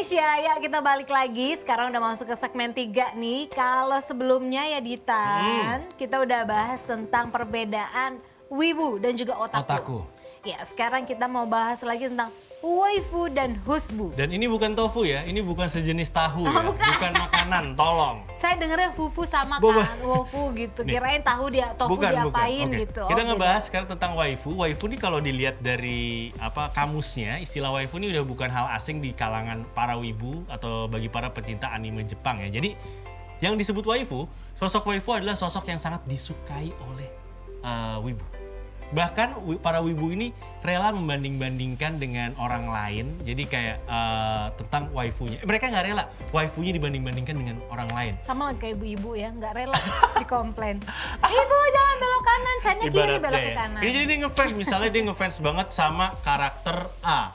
Indonesia, ya kita balik lagi. Sekarang udah masuk ke segmen 3 nih. Kalau sebelumnya ya Ditan, kita udah bahas tentang perbedaan wibu dan juga otaku. Ya sekarang kita mau bahas lagi tentang waifu dan husbu. Dan ini bukan tofu ya, ini bukan sejenis tahu ya, bukan makanan, tolong. Saya dengernya fufu sama Boba. kan, wofu gitu. Nih. Kirain tofu diapain Oke. gitu. Kita Oh, ngebahas sekarang tentang waifu. Waifu ini kalau dilihat dari kamusnya, istilah waifu ini udah bukan hal asing di kalangan para wibu atau bagi para pecinta anime Jepang ya. Jadi yang disebut waifu, sosok waifu adalah sosok yang sangat disukai oleh wibu. Bahkan para wibu ini rela membanding-bandingkan dengan orang lain. Jadi kayak tentang waifunya. Mereka nggak rela waifunya dibanding-bandingkan dengan orang lain. Sama kayak ibu-ibu ya, nggak rela dikomplain. Ibu jangan belok kanan, saya kiri belok ke Ibaratnya kanan. ini jadi dia ngefans, misalnya dia ngefans banget sama karakter A.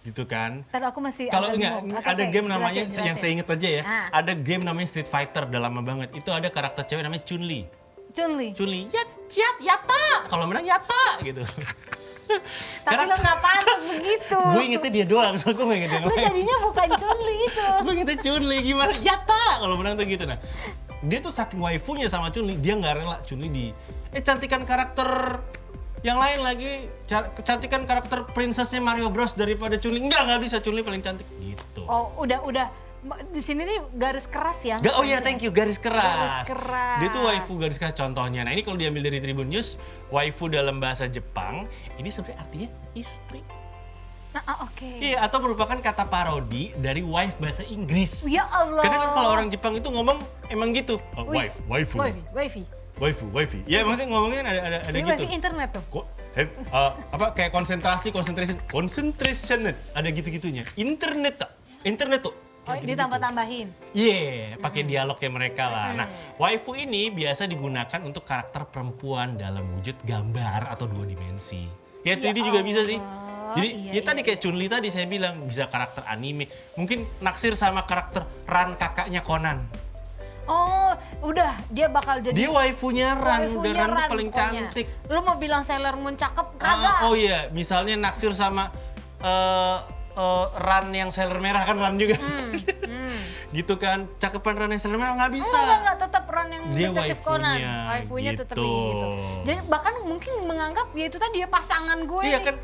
Gitu kan. Ntar aku masih Kalau agak enggak, bingung. Oke, ada oke, game namanya jelasin. yang saya inget aja ya. Ah. Ada game namanya Street Fighter, udah lama banget. Itu ada karakter cewek namanya Chun-Li. Chun-Li. Chun-Li, yata. Kalau menang yata gitu. Tapi lo nggak pantas begitu. Gue ingetnya dia doang, soalnya gue gak inget yang Gue lain. jadinya bukan Chun-Li itu. Gue ingetnya Chun-Li gimana, yata. Kalau menang tuh gitu. Nah, dia tuh saking waifunya sama Chun-Li, dia gak rela Chun-Li di... cantikan karakter yang lain lagi. Cantikan karakter princessnya Mario Bros daripada Chun-Li. Nggak bisa, Chun-Li paling cantik gitu. Oh, udah. Di sini nih garis keras ya. Oh iya, thank you, garis keras. Garis keras. Dia tuh waifu garis keras contohnya. Nah ini kalau diambil dari Tribun News, waifu dalam bahasa Jepang, ini sebenarnya artinya istri. Oke. Iya, atau merupakan kata parodi dari wife bahasa Inggris. Ya Allah. Karena kan kalau orang Jepang itu ngomong emang gitu. Oh, waifu. Waifi. Ya maksudnya ngomongnya ada Ini gitu. waifi internet tuh. Kok kayak concentration. Ada gitu-gitunya. Internet tuh. Oh, ditambah-tambahin. Iya, pakai dialognya mereka lah. Nah, waifu ini biasa digunakan untuk karakter perempuan dalam wujud gambar atau 2 dimensi. Ya, 3D juga bisa sih. Jadi, tadi kayak Chun-Li tadi saya bilang bisa karakter anime. Mungkin naksir sama karakter Ran kakaknya Conan. Oh, udah dia bakal jadi Dia waifunya Ran, waifunya dan Ran tuh Ran paling pokoknya. cantik. Lu mau bilang Sailor Moon cakep kagak? Oh iya, misalnya naksir sama Ran yang Sailor Merah kan Ran juga. Gitu kan, cakepan Ran yang Sailor Merah nggak bisa. Enggak, tetap Ran yang Dia detektif Conan. Waifunya gitu. tetap gitu. Jadi bahkan mungkin menganggap ya itu tadi dia pasangan gue. Iya nih. kan,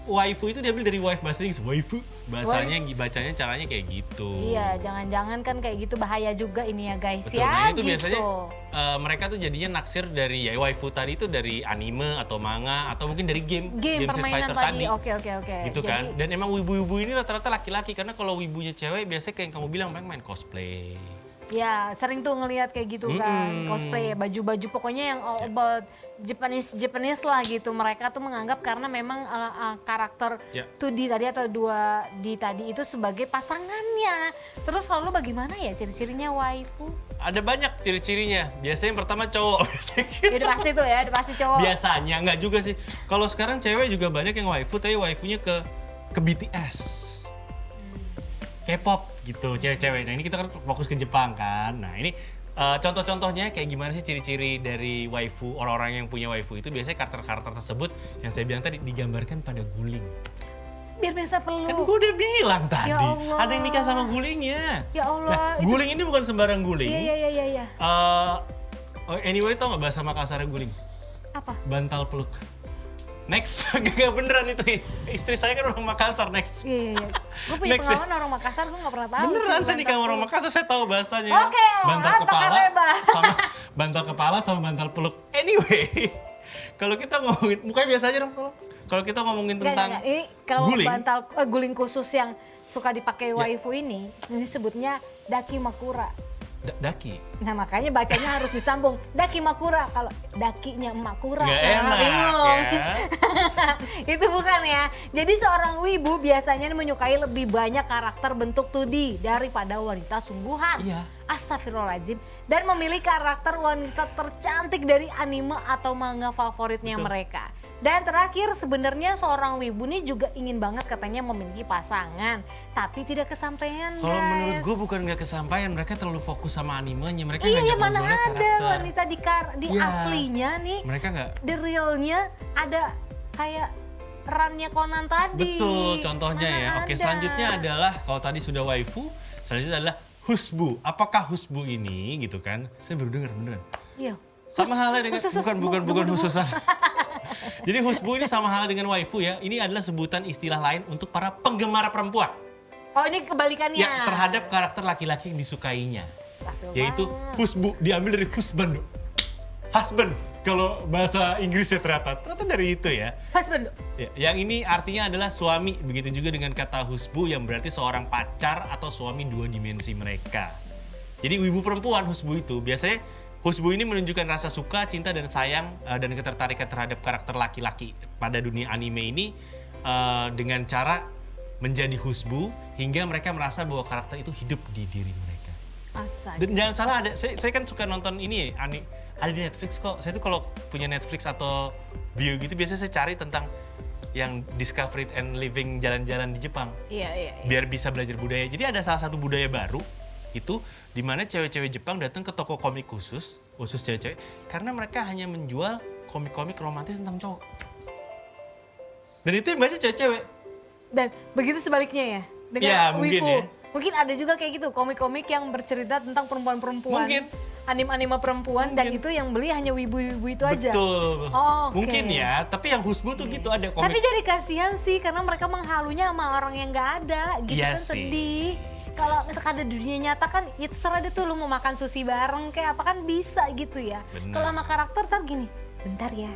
waifu itu diambil dari wife bahasa Inggris. Waifu bahasanya bacanya caranya kayak gitu. Iya, jangan-jangan kan kayak gitu bahaya juga ini ya guys. Betul. Ya. Nah, itu gitu. biasanya mereka tuh jadinya naksir dari waifu tadi itu dari anime atau manga atau mungkin dari game Street permainan Fighter tadi. tadi. Oke. Gitu kan. Dan emang wibu-wibu ini rata-rata laki-laki karena kalau wibunya cewek biasanya kayak yang kamu bilang main cosplay. Ya, sering tuh ngelihat kayak gitu kan, cosplay, baju-baju pokoknya yang all about Japanese lah gitu. Mereka tuh menganggap karena memang karakter 2D tadi atau 2D tadi itu sebagai pasangannya. Terus lalu bagaimana ya ciri-cirinya waifu? Ada banyak ciri-cirinya. Biasanya yang pertama cowok. Ya udah pasti tuh ya, udah pasti cowok. Biasanya, enggak juga sih. Kalau sekarang cewek juga banyak yang waifu, tapi waifunya ke BTS. K-pop gitu, cewek-cewek. Nah ini kita kan fokus ke Jepang kan. Nah ini contoh-contohnya kayak gimana sih ciri-ciri dari waifu, orang-orang yang punya waifu itu biasanya karakter-karakter tersebut yang saya bilang tadi digambarkan pada guling. Biar bisa peluk. Kan gue udah bilang tadi, Ya Allah. ada yang nikah sama gulingnya. Ya Allah. Nah, guling ini bukan sembarang guling. Iya. Anyway, tau gak bahasa Makassarnya guling? Apa? Bantal peluk. Next, gak beneran itu. Istri saya kan orang Makassar, next. Iya. Gue punya Next, pengalaman orang Makassar, gue gak pernah tahu. Beneran sih, saya nikah sama orang Makassar, saya tahu bahasanya. Oke, bantal apa kepala kabar? sama bantal kepala sama bantal peluk. Anyway, kalau kita ngomongin, mukanya biasa aja dong tolong. Kalau kita ngomongin tentang Nggak. Ini kalau guling, guling khusus yang suka dipakai waifu ini disebutnya dakimakura. daki. Nah makanya bacanya harus disambung dakimakura. Kalau dakinya emak kura, Nggak nah, enak bingung. ya. Itu bukan ya. Jadi seorang wibu biasanya menyukai lebih banyak karakter bentuk 2D daripada wanita sungguhan. Iya. Astagfirullahaladzim. Dan memilih karakter wanita tercantik dari anime atau manga favoritnya mereka. Dan terakhir sebenarnya seorang wibu nih juga ingin banget katanya memiliki pasangan. Tapi tidak kesampaian guys. Kalau menurut gue bukan nggak kesampaian, mereka terlalu fokus sama animenya. Mereka nggak Iya, mana ngobrolnya ada karakter. wanita di Iya. aslinya nih. Mereka nggak. The realnya ada kayak runnya Conan tadi. Betul, contohnya Mana ya. Oke, ada. selanjutnya adalah kalau tadi sudah waifu, selanjutnya adalah husbu. Apakah husbu ini gitu kan? Saya baru dengar beneran. Iya. Sama halnya dengan bukan khususan. Jadi husbu ini sama halnya dengan waifu ya. Ini adalah sebutan istilah lain untuk para penggemar perempuan. Oh, ini kebalikannya. Ya, terhadap karakter laki-laki yang disukainya. Astagfirullah. Yaitu husbu, diambil dari husband. Husband, kalau bahasa Inggrisnya ternyata dari itu ya. Husband. Ya, yang ini artinya adalah suami. Begitu juga dengan kata husbu yang berarti seorang pacar atau suami dua dimensi mereka. Jadi wibu perempuan husbu itu biasanya husbu ini menunjukkan rasa suka, cinta dan sayang dan ketertarikan terhadap karakter laki-laki pada dunia anime ini dengan cara menjadi husbu hingga mereka merasa bahwa karakter itu hidup di diri mereka. Astaga. Dan jangan salah, saya kan suka nonton ini ya, ada di Netflix kok. Saya tuh kalau punya Netflix atau View gitu biasanya saya cari tentang yang discovery and living jalan-jalan di Jepang. Iya. Biar bisa belajar budaya. Jadi ada salah satu budaya baru itu di mana cewek-cewek Jepang datang ke toko komik khusus cewek-cewek karena mereka hanya menjual komik-komik romantis tentang cowok. Dan itu yang baca cewek-cewek. Dan begitu sebaliknya ya dengan Ya, mungkin wibu. ya. Mungkin ada juga kayak gitu komik-komik yang bercerita tentang perempuan-perempuan. Mungkin. Anime-anime perempuan dan itu yang beli hanya wibu-wibu itu aja. Betul. Oh, oke. Mungkin ya, tapi yang husbu tuh gitu ada komik. Tapi jadi kasihan sih karena mereka menghalunya sama orang yang nggak ada gitu Iya kan sih. sedih. Kalau misalkan ada di dunia nyata kan ya terserah deh tuh lu mau makan sushi bareng kayak apa kan bisa gitu ya. Bener. Kalau sama karakter ntar gini, bentar ya.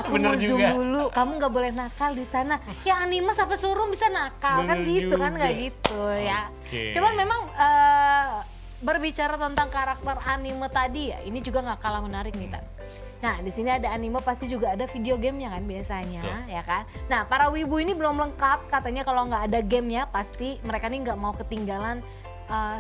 Aku Bener mau zoom juga. dulu, kamu nggak boleh nakal di sana. Ya anime sampai suruh bisa nakal kan Bener gitu kan juga. nggak gitu ya. Oke. Cuman memang berbicara tentang karakter anime tadi ya, ini juga nggak kalah menarik nih Tan. Nah di sini ada anime pasti juga ada video gamenya kan biasanya. Betul. Ya kan. Nah para wibu ini belum lengkap katanya kalau nggak ada gamenya pasti mereka nih nggak mau ketinggalan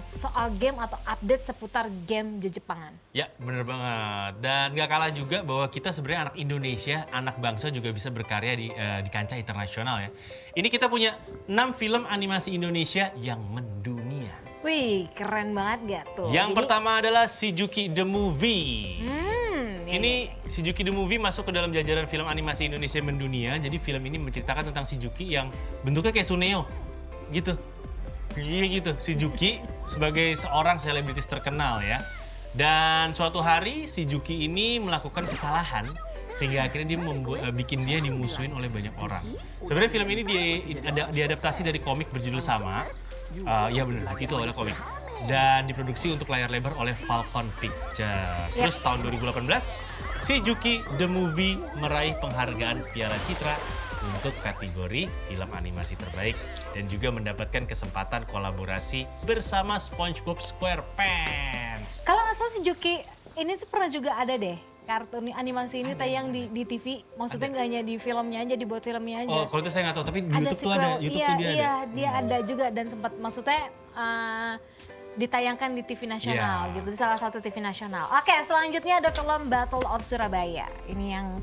soal game atau update seputar game Jepangan. Ya bener banget. Dan gak kalah juga bahwa kita sebenarnya anak Indonesia, anak bangsa juga bisa berkarya di kancah internasional ya. Ini kita punya 6 film animasi Indonesia yang mendunia. Wih keren banget gak tuh. Yang Jadi, pertama adalah Shijuki the Movie. Ini Shijuki the Movie masuk ke dalam jajaran film animasi Indonesia mendunia. Jadi film ini menceritakan tentang Shijuki yang bentuknya kayak Suneo gitu. Iya gitu, Shijuki sebagai seorang selebritis terkenal ya. Dan suatu hari Shijuki ini melakukan kesalahan sehingga akhirnya dia bikin dia dimusuhin oleh banyak orang. Sebenarnya film ini diadaptasi dari komik berjudul sama. Ya benar, begitu oleh komik. Dan diproduksi untuk layar lebar oleh Falcon Picture. Terus tahun 2018, Shijuki the Movie meraih penghargaan Piala Citra untuk kategori film animasi terbaik dan juga mendapatkan kesempatan kolaborasi bersama SpongeBob SquarePants. Kalau nggak salah si Juki ini tuh pernah juga ada deh kartun animasi ini tayang di TV. Maksudnya nggak hanya di filmnya aja, dibuat filmnya aja. Oh, kalau itu saya nggak tahu, tapi di YouTube tuh sequel. ada. YouTube tuh dia ada. Iya, dia ada juga dan sempat maksudnya ditayangkan di TV nasional gitu, di salah satu TV nasional. Oke, selanjutnya ada film Battle of Surabaya. Ini yang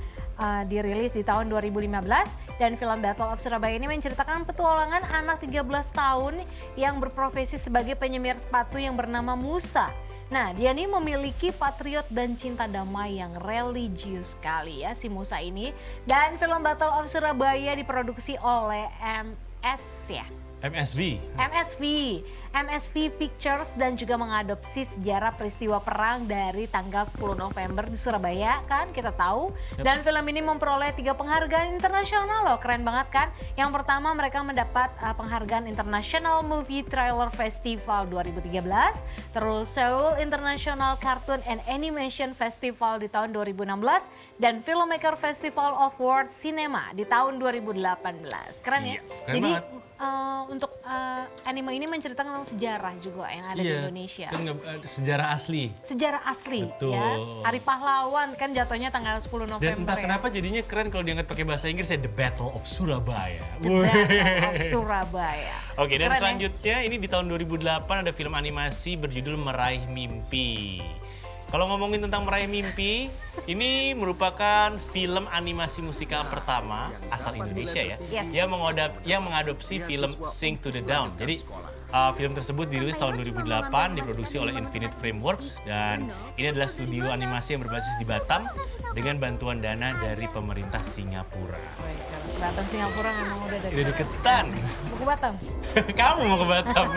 dirilis di tahun 2015 dan film Battle of Surabaya ini menceritakan petualangan anak 13 tahun yang berprofesi sebagai penyemir sepatu yang bernama Musa. Nah, dia nih memiliki patriot dan cinta damai yang religius sekali ya si Musa ini. Dan film Battle of Surabaya diproduksi oleh MSV Pictures dan juga mengadopsi sejarah peristiwa perang dari tanggal 10 November di Surabaya kan kita tahu. Dan film ini memperoleh 3 penghargaan internasional loh, keren banget kan. Yang pertama mereka mendapat penghargaan International Movie Trailer Festival 2013, terus Seoul International Cartoon and Animation Festival di tahun 2016 dan Filmmaker Festival of World Cinema di tahun 2018. Keren ya? Iya, keren Jadi banget. untuk anime ini menceritakan tentang sejarah juga yang ada di Indonesia. Kan sejarah asli. Sejarah asli Betul. ya. Hari pahlawan kan jatuhnya tanggal 10 November Dan entah ya. kenapa jadinya keren kalau diangkat pakai bahasa Inggris ya The Battle of Surabaya. The Battle of Surabaya. Oke, dan Keren ya? selanjutnya ini di tahun 2008 ada film animasi berjudul Meraih Mimpi. Kalau ngomongin tentang Meraih Mimpi, ini merupakan film animasi musikal pertama asal Indonesia ya, Yes. yang mengadopsi film Sing to the Dawn. Jadi Film tersebut dirilis tahun 2008, diproduksi oleh Infinite Frameworks, dan ini adalah studio animasi yang berbasis di Batam dengan bantuan dana dari pemerintah Singapura. Batam Singapura memang udah Udah deketan. Mau ke Batam? Kamu mau ke Batam?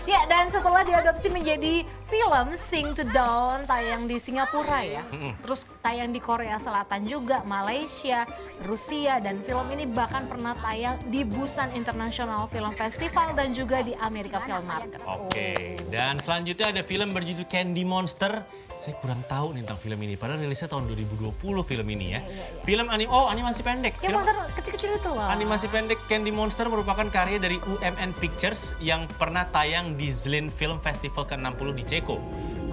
Ya, dan setelah diadopsi menjadi film Sing to Dawn tayang di Singapura ya. Terus tayang di Korea Selatan juga, Malaysia, Rusia, dan film ini bahkan pernah tayang di Busan International Film Festival dan juga di Amerika Film Market. Oke, dan selanjutnya ada film berjudul Candy Monster. Saya kurang tahu nih tentang film ini, padahal rilisnya tahun 2020 film ini ya. Film animasi pendek. Ya, Film monster kecil-kecil itu loh. animasi pendek Candy Monster merupakan karya dari UMN Pictures yang pernah tayang di Zlin Film Festival ke-60 di Ceko.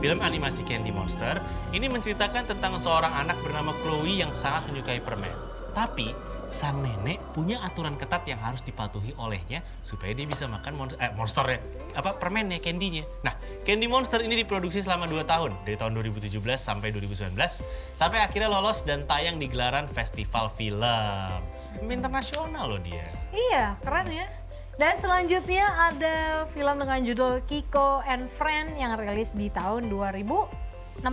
Film animasi Candy Monster ini menceritakan tentang seorang anak bernama Chloe yang sangat menyukai permen. Tapi sang nenek punya aturan ketat yang harus dipatuhi olehnya supaya dia bisa makan permennya, candy-nya. Nah, Candy Monster ini diproduksi selama 2 tahun, dari tahun 2017 sampai 2019, sampai akhirnya lolos dan tayang di gelaran festival film. Internasional loh dia. Iya, keren ya. Dan selanjutnya ada film dengan judul Kiko and Friend yang rilis di tahun 2016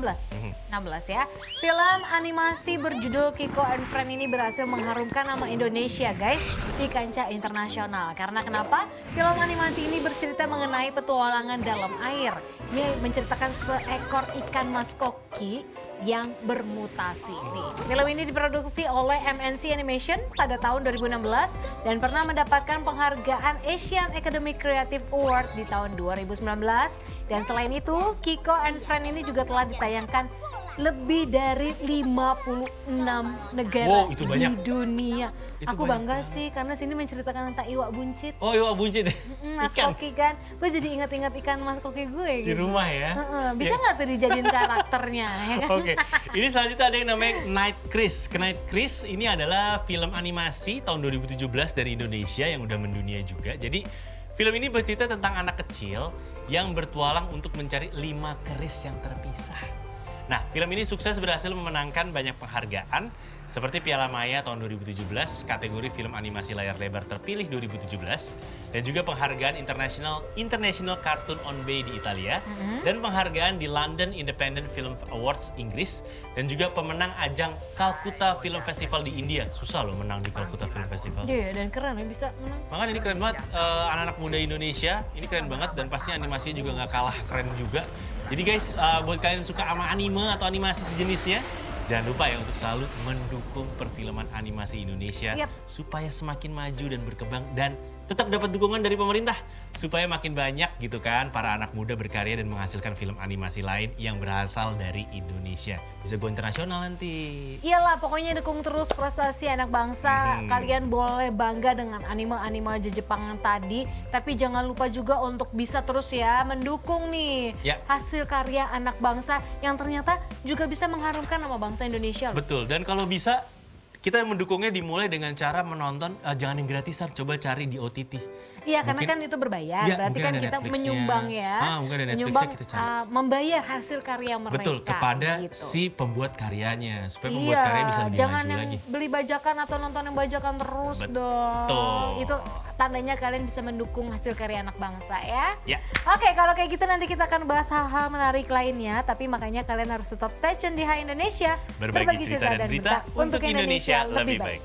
ya. Film animasi berjudul Kiko and Friend ini berhasil mengharumkan nama Indonesia guys di kancah internasional. Karena kenapa? Film animasi ini bercerita mengenai petualangan dalam air. Ini menceritakan seekor ikan mas koki yang bermutasi nih. Film ini diproduksi oleh MNC Animation pada tahun 2016 dan pernah mendapatkan penghargaan Asian Academy Creative Award di tahun 2019. Dan selain itu, Kiko and Friend ini juga telah ditayangkan lebih dari 56 negara Wow, itu di banyak. dunia. Itu Aku banyak bangga sih karena sini menceritakan tentang iwak buncit. Oh, iwak buncit. Mas Ikan Koki kan, gue jadi ingat-ingat ikan Mas Koki gue di gitu. rumah ya. Bisa nggak tuh dijadiin karakternya ya kan? Oke, ini selanjutnya ada yang namanya Night Chris. Night Chris ini adalah film animasi tahun 2017 dari Indonesia yang udah mendunia juga. Jadi film ini bercerita tentang anak kecil yang bertualang untuk mencari 5 keris yang terpisah. Nah, film ini sukses berhasil memenangkan banyak penghargaan seperti Piala Maya tahun 2017, kategori film animasi layar lebar terpilih 2017, dan juga penghargaan International Cartoon on Bay di Italia, dan penghargaan di London Independent Film Awards Inggris, dan juga pemenang ajang Calcutta Film Festival di India. Susah loh menang di Calcutta Film Festival. Iya, dan keren ya bisa menang. Makanya ini keren banget, anak-anak muda Indonesia, ini keren banget dan pasti animasinya juga nggak kalah keren juga. Jadi guys, buat kalian suka sama anime atau animasi sejenisnya, jangan lupa ya untuk selalu mendukung perfilman animasi Indonesia supaya semakin maju dan berkembang dan tetap dapat dukungan dari pemerintah supaya makin banyak gitu kan para anak muda berkarya dan menghasilkan film animasi lain yang berasal dari Indonesia. Bisa go internasional nanti. Iyalah, pokoknya dukung terus prestasi anak bangsa. Kalian boleh bangga dengan anime-anime Jepang tadi, tapi jangan lupa juga untuk bisa terus ya mendukung nih hasil karya anak bangsa yang ternyata juga bisa mengharumkan nama bangsa Indonesia loh. Betul, dan kalau bisa kita mendukungnya dimulai dengan cara menonton, jangan yang gratisan, coba cari di OTT. Iya, karena kan itu berbayar, Ya, berarti kan kita Netflixnya. menyumbang ya. Mungkin ada Netflixnya menyumbang, kita cari. membayar hasil karya mereka. Betul, kepada gitu. si pembuat karyanya, supaya pembuat karya bisa lebih jangan maju yang lagi. beli bajakan atau nonton yang bajakan terus dong. Itu tandanya kalian bisa mendukung hasil karya anak bangsa ya. Oke, kalau kayak gitu nanti kita akan bahas hal-hal menarik lainnya, tapi makanya kalian harus tetap stay tune di Hai Indonesia. Berbagi cerita dan berita untuk Indonesia lebih baik.